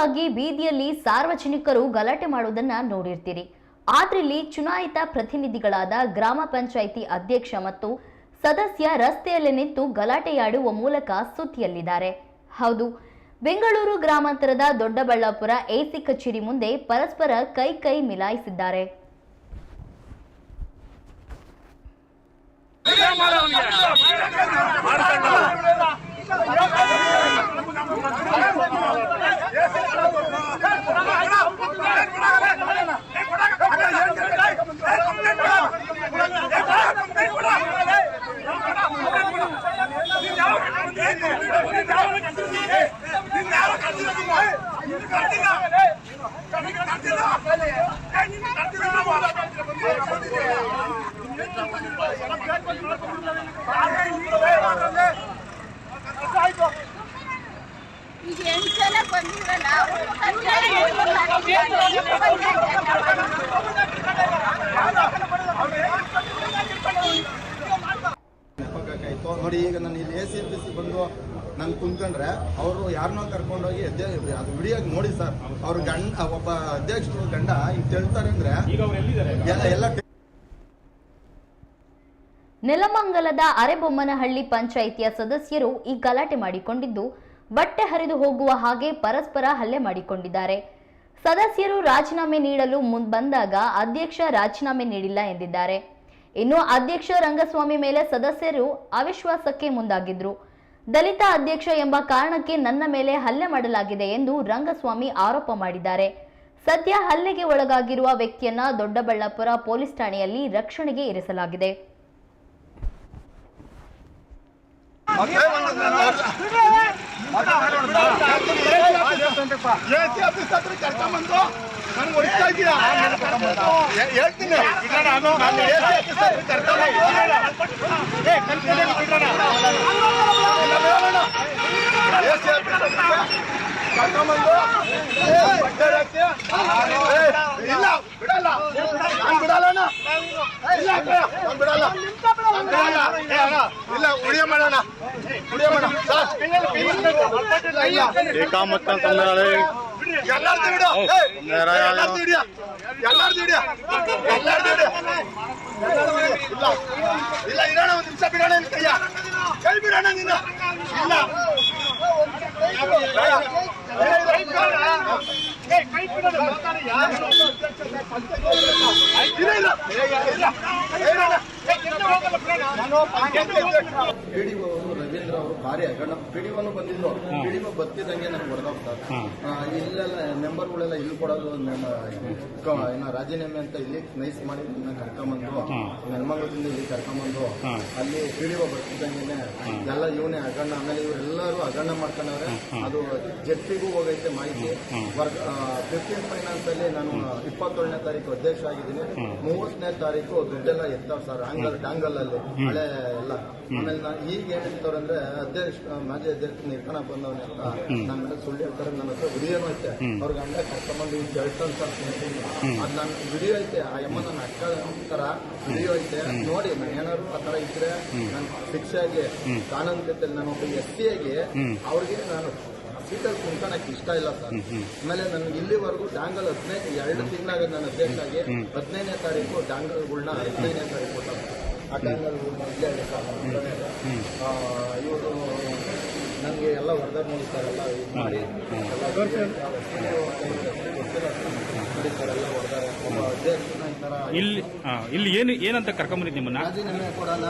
ಸಾಮಾನ್ಯವಾಗಿ ಬೀದಿಯಲ್ಲಿ ಸಾರ್ವಜನಿಕರು ಗಲಾಟೆ ಮಾಡುವುದನ್ನ ನೋಡಿರ್ತೀರಿ. ಆದ್ರೆ ಇಲ್ಲಿ ಚುನಾಯಿತ ಪ್ರತಿನಿಧಿಗಳಾದ ಗ್ರಾಮ ಪಂಚಾಯಿತಿ ಅಧ್ಯಕ್ಷ ಮತ್ತು ಸದಸ್ಯ ರಸ್ತೆಯಲ್ಲಿ ನಿಂತು ಗಲಾಟೆಯಾಡುವ ಮೂಲಕ ಸುದ್ದಿಯಲ್ಲಿದ್ದಾರೆ. ಹೌದು, ಬೆಂಗಳೂರು ಗ್ರಾಮಾಂತರದ ದೊಡ್ಡಬಳ್ಳಾಪುರ ಎಸಿ ಕಚೇರಿ ಮುಂದೆ ಪರಸ್ಪರ ಕೈ ಮಿಲಾಯಿಸಿದ್ದಾರೆ. ನೋಡಿ, ಈಗ ನಾನು ಇಲ್ಲಿ ACPC ಬಂದು ನಾನು ಕುಂತ್ಕೊಂಡ್ರೆ ಅವರು ಯಾರನ್ನೋ ಕರ್ಕೊಂಡೋಗಿ ಅದು ವಿಡಿಯೋಗೆ ನೋಡಿ ಸರ್, ಅವ್ರ ಗಂಡ ಒಬ್ಬ ಅಧ್ಯಕ್ಷರು ಗಂಡ ಈಗ ಹೇಳ್ತಾರೆ ಅಂದ್ರೆ ಎಲ್ಲ ನೆಲಮಂಗಲದ ಅರೆಬೊಮ್ಮನಹಳ್ಳಿ ಪಂಚಾಯಿತಿಯ ಸದಸ್ಯರು ಈ ಗಲಾಟೆ ಮಾಡಿಕೊಂಡಿದ್ದು ಬಟ್ಟೆ ಹರಿದು ಹೋಗುವ ಹಾಗೆ ಪರಸ್ಪರ ಹಲ್ಲೆ ಮಾಡಿಕೊಂಡಿದ್ದಾರೆ. ಸದಸ್ಯರು ರಾಜೀನಾಮೆ ನೀಡಲು ಬಂದಾಗ ಅಧ್ಯಕ್ಷ ರಾಜೀನಾಮೆ ನೀಡಿಲ್ಲ ಎಂದಿದ್ದಾರೆ. ಇನ್ನು ಅಧ್ಯಕ್ಷ ರಂಗಸ್ವಾಮಿ ಮೇಲೆ ಸದಸ್ಯರು ಅವಿಶ್ವಾಸಕ್ಕೆ ಮುಂದಾಗಿದ್ರು. ದಲಿತ ಅಧ್ಯಕ್ಷ ಎಂಬ ಕಾರಣಕ್ಕೆ ನನ್ನ ಮೇಲೆ ಹಲ್ಲೆ ಮಾಡಲಾಗಿದೆ ಎಂದು ರಂಗಸ್ವಾಮಿ ಆರೋಪ ಮಾಡಿದ್ದಾರೆ. ಸದ್ಯ ಹಲ್ಲೆಗೆ ಒಳಗಾಗಿರುವ ವ್ಯಕ್ತಿಯನ್ನ ದೊಡ್ಡಬಳ್ಳಾಪುರ ಪೊಲೀಸ್ ಠಾಣೆಯಲ್ಲಿ ರಕ್ಷಣೆಗೆ ಇರಿಸಲಾಗಿದೆ. ಪಿಡಿಒ ರವೀಂದ್ರ ಅವರು ಭಾರಿ ಅಗಣ ಪಿಡಿಒನು ಬಂದಿದ್ದು. ಪಿಡಿಒ ಬರ್ತಿದ್ದಂಗೆ ನನಗೆ ಹೊಡೆದೋಗ್ತಾರೆ. ಇಲ್ಲೆಲ್ಲ ಮೆಂಬರ್ಗಳೆಲ್ಲ ಇಲ್ಲಿ ಕೊಡೋದು ಏನೋ ರಾಜೀನಾಮೆ ಅಂತ ಇಲ್ಲಿ ನೈಸ್ ಮಾಡಿ ಕರ್ಕೊಂಬಂದು ನೆಲಮಂಗಲದಿಂದ ಇಲ್ಲಿ ಕರ್ಕೊಂಬಂದು ಅಲ್ಲಿ ಪಿಡಿಒ ಬರ್ತಿದ್ದಂಗೆ ಎಲ್ಲ ಇವನೇ ಅಗಣ್ಣ. ಆಮೇಲೆ ಇವರೆಲ್ಲರೂ ಅಗಣ್ಣ ಮಾಡ್ಕೊಂಡವ್ರೆ. ಅದು ಜೆಡ್ಪಿಗೂ ಹೋಗೈತೆ ಮಾಹಿತಿ. 15 ಫೈನಾನ್ಸ್ ಅಲ್ಲಿ ನಾನು 27ನೇ ತಾರೀಕು ಅಧ್ಯಕ್ಷ ಆಗಿದ್ದೀನಿ. 30ನೇ ತಾರೀಕು ದುಡ್ಡೆಲ್ಲ ಎತ್ತಾವ್ ಸರ್ ಡಾಂಗಲ್ ಅಲ್ಲಿ ಹಳೆ ಎಲ್ಲ. ಆಮೇಲೆ ನಾನು ಈಗ ಏನ್ ಹೇಳ್ತಾರೆ ಅಂದ್ರೆ ಮಾಜಿ ಅಧ್ಯಕ್ಷ ನಿರ್ಕಣ ಬಂದವನೇ ಅಂತ ನನ್ನ ಮೇಲೆ ಸುಳ್ಳು ಹೇಳ್ತಾರೆ. ನನ್ನ ಹತ್ರ ವಿಡಿಯೋನು ಐತೆ. ಅವ್ರ ಗಂಡ ಕರ್ಕೊಂಡ್ಬಂದು ಈಗ ಹೇಳ್ತಾನೆ ಸರ್. ಅದ್ ನನ್ನ ವಿಡಿಯೋ ಐತೆ. ಆ ಅಮ್ಮ ನನ್ನ ಅಕ್ಕ ತರ ವಿಡಿಯೋ ಐತೆ. ನೋಡಿ, ನಾನು ಏನಾದ್ರು ಆ ತರ ಇದ್ರೆ ನಾನು ಶಿಕ್ಷೆಯಾಗಿ ಕಾನೂನು ರೀತಿಯಲ್ಲಿ ನಾನು ಒಬ್ಬ SC ಆಗಿ ಅವ್ರಿಗೆ ನಾನು ಸೀಟಲ್ಲಿ ಕುಂತ್ಕೊಳಕ್ಕೆ ಇಷ್ಟ ಇಲ್ಲ ಸರ್. ಆಮೇಲೆ ನನಗೆ ಇಲ್ಲಿವರೆಗೂ ಡಾಂಗಲ್ 2 ತಿಂಗಳಾಗ ನಾನು ಅಧ್ಯಕ್ಷ ಆಗಿ 15ನೇ ತಾರೀಕು ಡಾಂಗಲ್ಗಳನ್ನ 15ನೇ ತಾರೀಕು ಕೊಟ್ಟ. ಆ ಡಾಂಗಲ್ಗಳನ್ನ ಇವರು ನನಗೆ ಎಲ್ಲ ವರದಿ ಮುಗಿಸ್ತಾರೆಲ್ಲ ಇದು ಮಾಡಿ ಎಲ್ಲ ಹೊಡೆದಾರೆ. ಒಬ್ಬ ಅಧ್ಯಕ್ಷನ ಈ ತರ ಇಲ್ಲಿ ಏನಂತ ಕರ್ಕೊಂಬಂದಿದ್ದು ನಿಮ್ಮನ್ನ? ರಾಜೀನಾಮೆ ಕೊಡಲ್ಲ.